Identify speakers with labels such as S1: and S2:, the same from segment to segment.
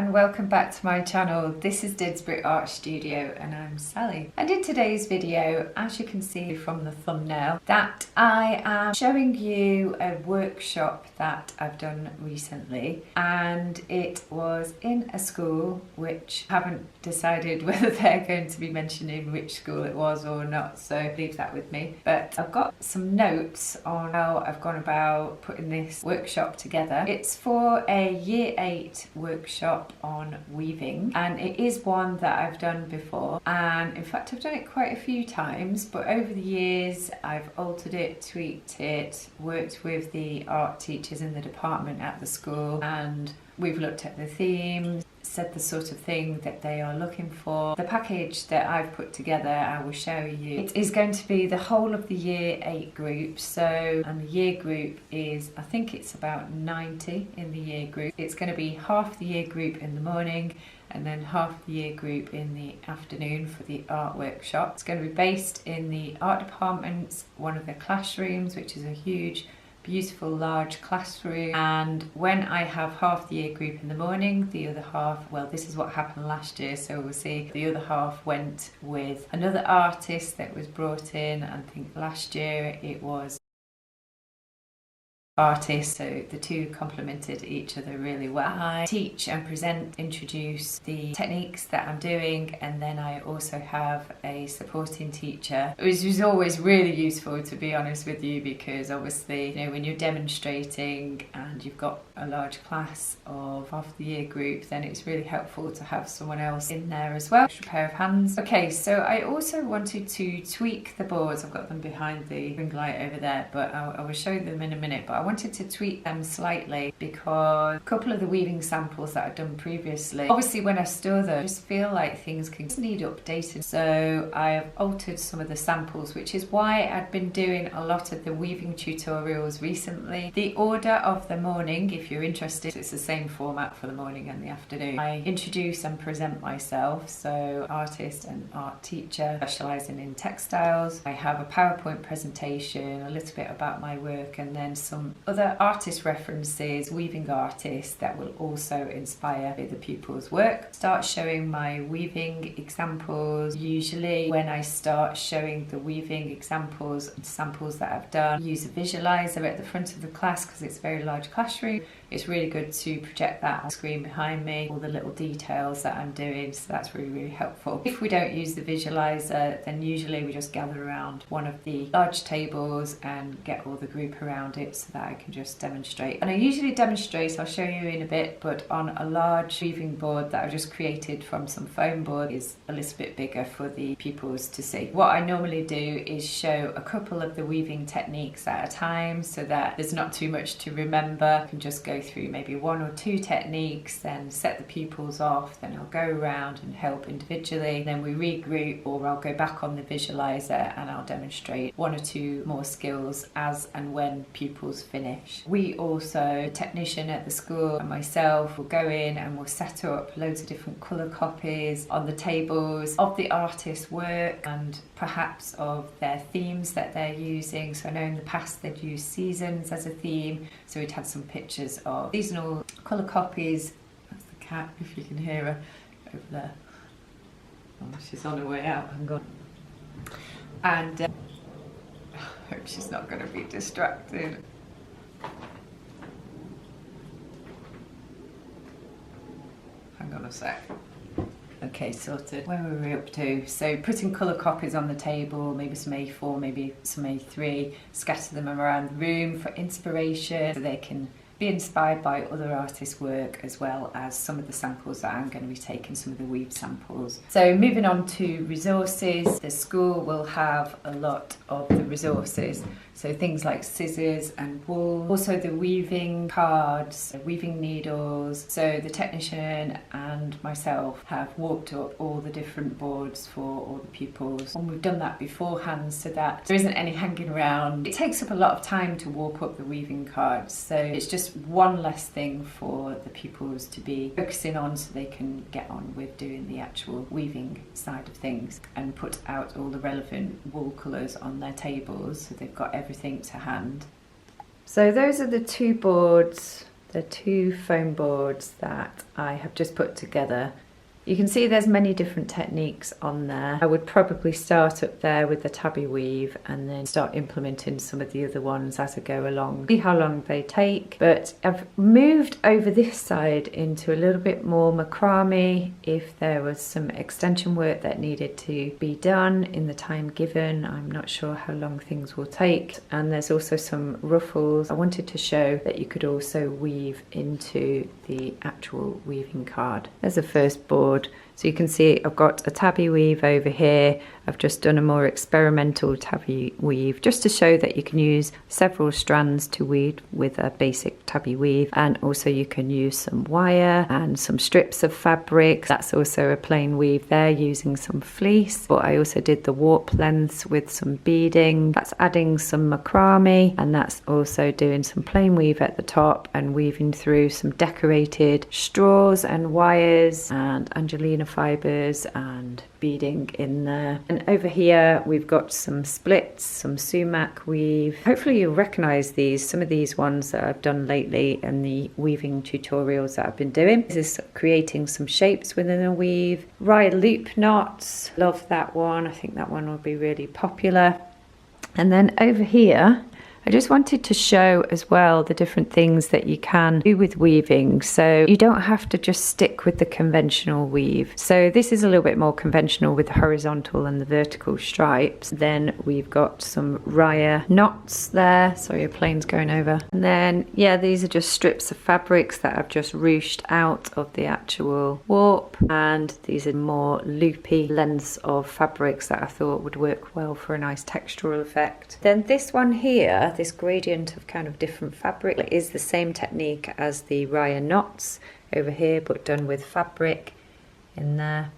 S1: and welcome back to my channel. This is Didsbury Art Studio and I'm Sally. And in today's video, as you can see from the thumbnail, that I am showing you a workshop that I've done recently, and it was in a school which I haven't decided whether they're going to be mentioning which school it was or not, so leave that with me. But I've got some notes on how I've gone about putting this workshop together. It's for a Year 8 workshop on weaving, and it is one that I've done before, and in fact I've done it quite a few times, but over the years I've altered it, tweaked it, worked with the art teachers in the department at the school, and we've looked at the themes, said the sort of thing that they are looking for. The package that I've put together, I will show you. It is going to be the whole of the Year 8 group, and the year group is, I think it's about 90 in the year group. It's going to be half the year group in the morning and then half the year group in the afternoon for the art workshop. It's going to be based in the art department's one of the classrooms, which is a huge, beautiful large classroom. And when I have half the year group in the morning, the other half, well, this is what happened last year, so we'll see, the other half went with another artist that was brought in. I think last year it was artists, so the two complemented each other really well. I teach and present, introduce the techniques that I'm doing, and then I also have a supporting teacher, which is always really useful, to be honest with you, because obviously, you know, when you're demonstrating and you've got a large class of half the year group, then it's really helpful to have someone else in there as well, extra pair of hands. Okay, so I also wanted to tweak the boards. I've got them behind the ring light over there, but I will show them in a minute. But I wanted to tweak them slightly because a couple of the weaving samples that I've done previously, obviously when I store them, I just feel like things can just need updated. So I have altered some of the samples, which is why I've been doing a lot of the weaving tutorials recently. The order of the morning, if you're interested, it's the same format for the morning and the afternoon. I introduce and present myself, so artist and art teacher specialising in textiles. I have a PowerPoint presentation, a little bit about my work, and then some other artist references, weaving artists that will also inspire the pupils' work. Start showing my weaving examples. Usually when I start showing the weaving examples and samples that I've done, use a visualizer at the front of the class because it's a very large classroom. It's really good to project that on the screen behind me, all the little details that I'm doing, so that's really, really helpful. If we don't use the visualizer, then usually we just gather around one of the large tables and get all the group around it so that I can just demonstrate. And I usually demonstrate, I'll show you in a bit, but on a large weaving board that I've just created from some foam board. Is a little bit bigger for the pupils to see. What I normally do is show a couple of the weaving techniques at a time so that there's not too much to remember. I can just go through maybe one or two techniques, then set the pupils off, then I'll go around and help individually, then we regroup, or I'll go back on the visualizer and I'll demonstrate one or two more skills as and when pupils finish. We also, the technician at the school and myself, will go in and we'll set up loads of different colour copies on the tables of the artist's work and perhaps of their themes that they're using. So I know in the past they'd use seasons as a theme, so we'd had some pictures of seasonal colour copies. That's the cat, if you can hear her over there. Oh, she's on her way out, hang on. And I hope she's not going to be distracted. Hang on a sec. Okay, sorted. Where were we up to? So putting colour copies on the table, maybe some A4, maybe some A3, scatter them around the room for inspiration so they can be inspired by other artists' work, as well as some of the samples that I'm going to be taking, some of the weave samples. So moving on to resources, the school will have a lot of the resources. So things like scissors and wool, also the weaving cards, weaving needles. So the technician and myself have walked up all the different boards for all the pupils. And we've done that beforehand so that there isn't any hanging around. It takes up a lot of time to walk up the weaving cards. So it's just one less thing for the pupils to be focusing on so they can get on with doing the actual weaving side of things and put out all the relevant wool colours on their tables so they've got everything to hand. So those are the two boards the 2 foam boards that I have just put together. You can see there's many different techniques on there. I would probably start up there with the tabby weave and then start implementing some of the other ones as I go along. See how long they take. But I've moved over this side into a little bit more macrame if there was some extension work that needed to be done in the time given. I'm not sure how long things will take. And there's also some ruffles. I wanted to show that you could also weave into the actual weaving card. There's the first board. So you can see I've got a tabby weave over here. I've just done a more experimental tabby weave just to show that you can use several strands to weave with a basic tabby weave, and also you can use some wire and some strips of fabric. That's also a plain weave there using some fleece, but I also did the warp lengths with some beading. That's adding some macrame, and that's also doing some plain weave at the top and weaving through some decorated straws and wires and Angelina fibers and beading in there. And over here we've got some splits, some sumac weave. Hopefully you'll recognize these, some of these ones that I've done lately in the weaving tutorials that I've been doing. This is creating some shapes within a weave. Rye loop knots, love that one. I think that one will be really popular. And then over here I just wanted to show as well the different things that you can do with weaving, so you don't have to just stick with the conventional weave. So this is a little bit more conventional with the horizontal and the vertical stripes. Then we've got some raya knots there. Sorry, a plane's going over. And then, yeah, these are just strips of fabrics that I've just ruched out of the actual warp, and these are more loopy lengths of fabrics that I thought would work well for a nice textural effect. Then this one here, this gradient of kind of different fabric, is the same technique as the raya knots over here, but done with fabric in there.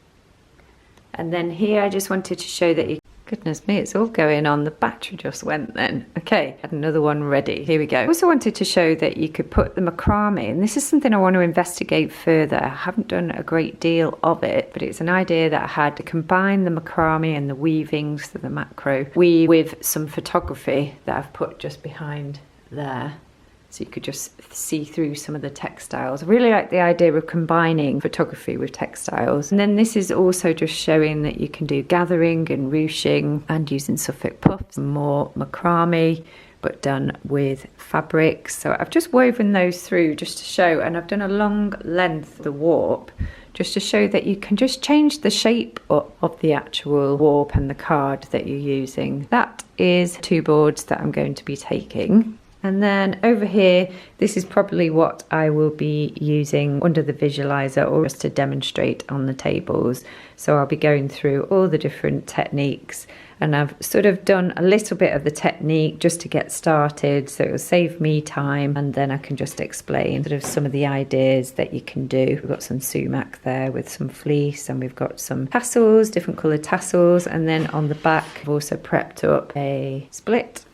S1: And then here I just wanted to show that you, goodness me, it's all going on. The battery just went then. Okay, had another one ready. Here we go. I also wanted to show that you could put the macrame, and this is something I want to investigate further. I haven't done a great deal of it, but it's an idea that I had to combine the macrame and the weavings, so the macro weave, with some photography that I've put just behind there. So you could just see through some of the textiles. I really like the idea of combining photography with textiles. And then this is also just showing that you can do gathering and ruching and using Suffolk puffs, more macrame, but done with fabric. So I've just woven those through just to show, and I've done a long length of the warp just to show that you can just change the shape of the actual warp and the card that you're using. That is 2 boards that I'm going to be taking. And then over here, this is probably what I will be using under the visualizer or just to demonstrate on the tables. So I'll be going through all the different techniques, and I've sort of done a little bit of the technique just to get started, so it'll save me time, and then I can just explain sort of some of the ideas that you can do. We've got some sumac there with some fleece, and we've got some tassels, different coloured tassels, and then on the back I've also prepped up a split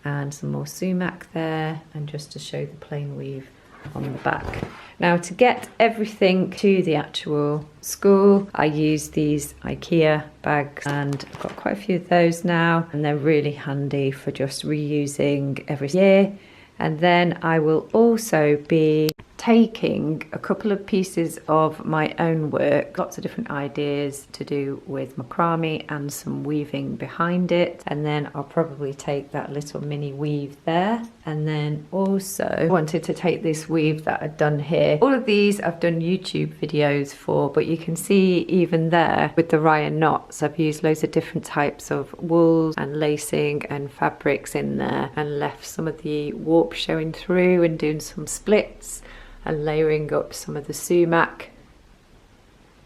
S1: and some more sumac there, and just to show the plain weave on the back. Now, to get everything to the actual school, I use these IKEA bags, and I've got quite a few of those now, and they're really handy for just reusing every year. And then I will also be taking a couple of pieces of my own work, lots of different ideas to do with macrame and some weaving behind it, and then I'll probably take that little mini weave there. And then also wanted to take this weave that I've done here. All of these I've done YouTube videos for, but you can see even there with the raya knots, I've used loads of different types of wools and lacing and fabrics in there, and left some of the warp showing through and doing some splits and layering up some of the sumac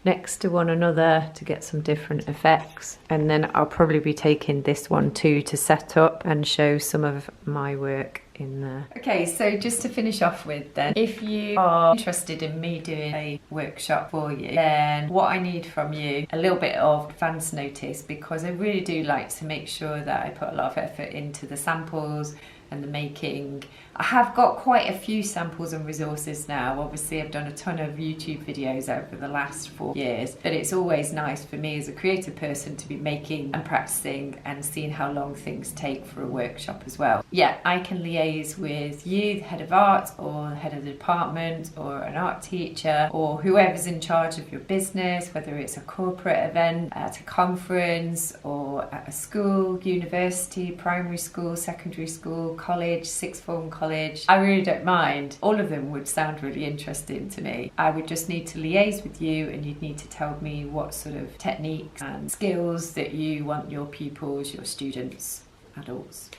S1: next to one another to get some different effects. And then I'll probably be taking this one too to set up and show some of my work in there. Okay, so just to finish off with then, if you are interested in me doing a workshop for you, then what I need from you, a little bit of advance notice, because I really do like to make sure that I put a lot of effort into the samples and the making. I have got quite a few samples and resources now. Obviously I've done a ton of YouTube videos over the last 4 years, but it's always nice for me as a creative person to be making and practicing and seeing how long things take for a workshop as well. Yeah, I can liaise with you, the head of art or the head of the department or an art teacher or whoever's in charge of your business, whether it's a corporate event, at a conference or at a school, university, primary school, secondary school, college, sixth form college. I really don't mind. All of them would sound really interesting to me. I would just need to liaise with you and you'd need to tell me what sort of techniques and skills that you want your pupils, your students, adult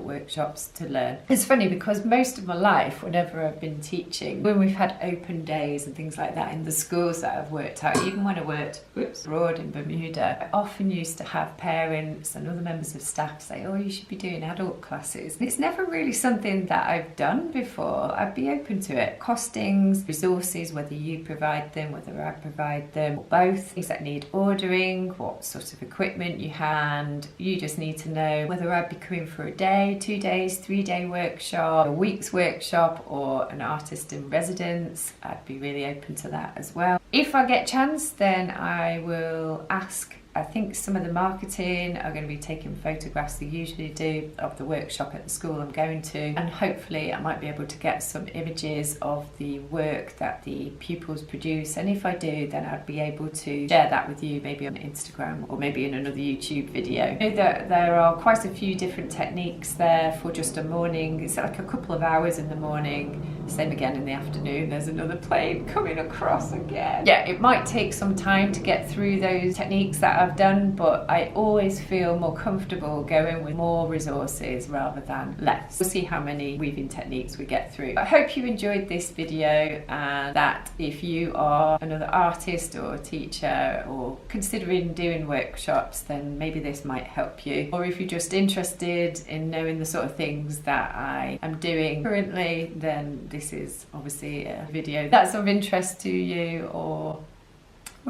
S1: workshops to learn. It's funny because most of my life, whenever I've been teaching, when we've had open days and things like that in the schools that I've worked at, even when I worked abroad in Bermuda, I often used to have parents and other members of staff say, oh, you should be doing adult classes. And it's never really something that I've done before. I'd be open to it. Costings, resources, whether you provide them, whether I provide them, or both. Things that need ordering, what sort of equipment you hand. You just need to know whether I'd be coming for a day, 2 days, 3-day workshop, a week's workshop, or an artist in residence. I'd be really open to that as well. If I get a chance, then I will ask. I think some of the marketing are going to be taking photographs they usually do of the workshop at the school I'm going to, and hopefully I might be able to get some images of the work that the pupils produce, and if I do, then I'd be able to share that with you maybe on Instagram or maybe in another YouTube video. I know that there are quite a few different techniques there for just a morning. It's like a couple of hours in the morning, same again in the afternoon. There's another plane coming across again. Yeah, it might take some time to get through those techniques that I've done, but I always feel more comfortable going with more resources rather than less. We'll see how many weaving techniques we get through. I hope you enjoyed this video, and that if you are another artist or teacher or considering doing workshops, then maybe this might help you. Or if you're just interested in knowing the sort of things that I am doing currently, then this is obviously a video that's of interest to you, or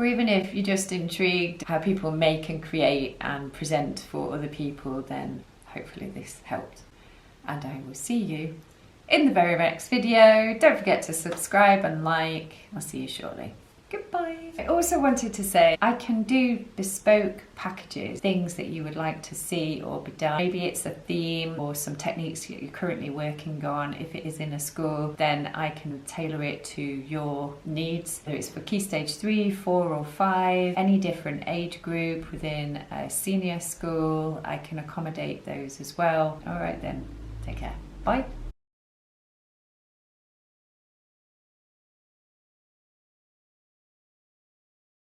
S1: even if you're just intrigued how people make and create and present for other people, then hopefully this helped. And I will see you in the very next video. Don't forget to subscribe and like. I'll see you shortly. Goodbye. I also wanted to say I can do bespoke packages, things that you would like to see or be done. Maybe it's a theme or some techniques that you're currently working on. If it is in a school, then I can tailor it to your needs. Whether it's for Key Stage 3, 4 or 5, any different age group within a senior school, I can accommodate those as well. All right then, take care. Bye.